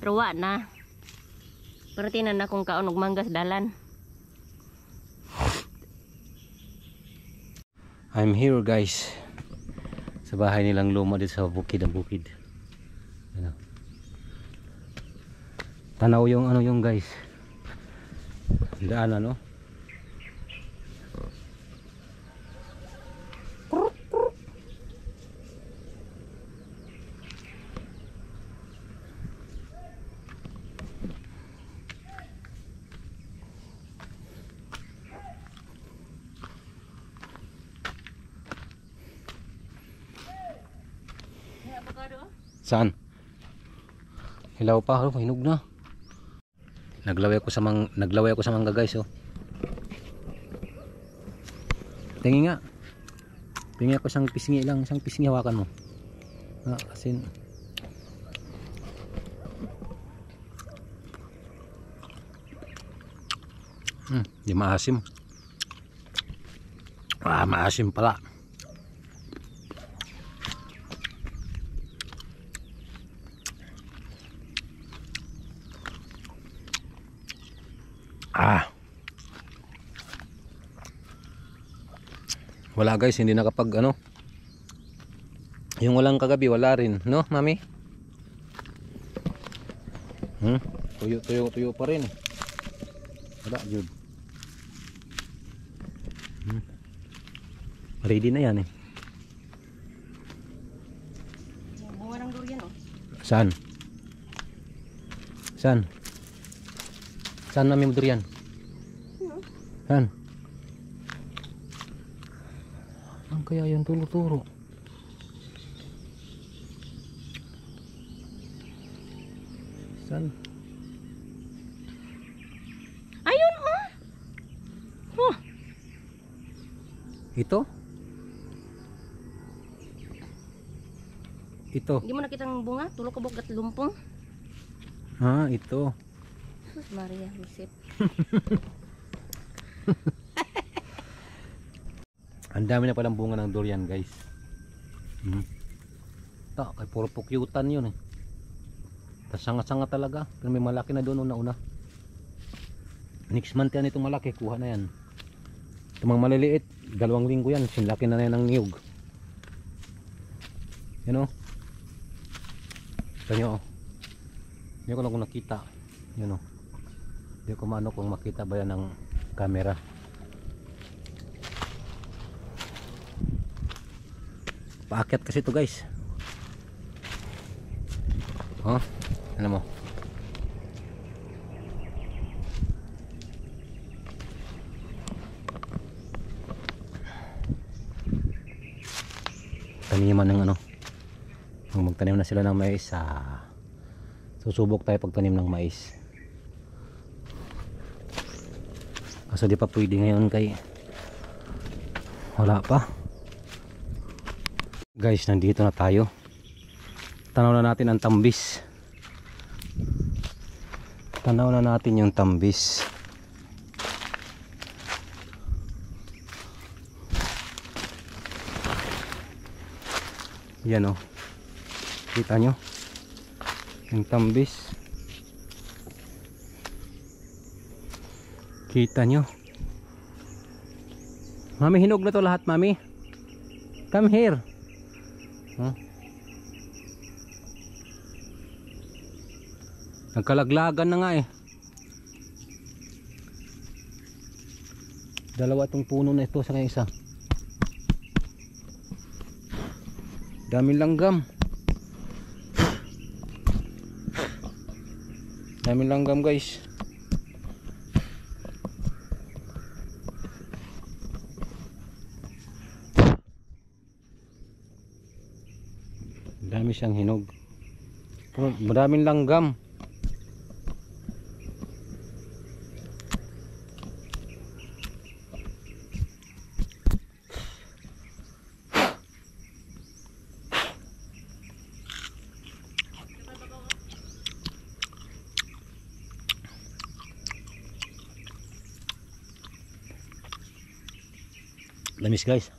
Pero wa na. Pertinan na kung kaon og manggas dalan. I'm here guys. Sa bahay nilang luma dito sa bukid ang bukid. Ano. Tanaw yung ano yung guys. Daan ano. Saan? Hilaw pa, oh, hinog na. Naglaway ako sa mangga guys, oh. Tingin nga. Tingin ako isang pisngi lang, isang pisngi hawakan mo. Ah, asin. Di maasim. Ah, maasim pala. Wala guys, hindi nakapag ano. Yung walang kagabi, wala rin, no, mami? Tuyo pa rin. Wala, good. Ready na yan eh. Bunga ng durian, oh. Saan? Saan? Saan namin durian? Saan? Ang kaya yung turo-turo? Saan? Ayun, oh. Huh. Ito? Ito. Hindi mo nakita ng bunga? Tulo ka bugat lumpong? Ah, ito. Maria Josep. Ang dami na palang bunga ng durian guys. Kay puro pukyutan yun eh. Tas sanga-sanga talaga. Pero may malaki na doon una-una. Next month yan itong malaki. Kuha na yan. Itong mga maliliit, 2 linggo yan. Sinlaki na yan ng niyog. Yan o. Ito nyo o. Hindi ko lang kung nakita. Yan o. Hindi ko maano kung makita ba yan ng camera. Paakyat kasi ito guys. Oh, ano mo? Taniman ng ano. Kung magtanim na sila ng mais, susubok tayo pagtanim ng mais. Kaso di pa pwede ngayon kay wala pa. Guys, nandito na tayo. Tanaw na natin ang tambis. Tanaw na natin yung tambis. Yan o. Kita nyo? Yung tambis. Kita nyo? Mami, hinog na to lahat, mami. Come here. Huh? Nagkalaglagan na nga eh. Dalawa itong puno na ito sa kanya isa. Daming langgam. Daming langgam guys. Dami siyang hinog. Maraming langgam. Lamis guys.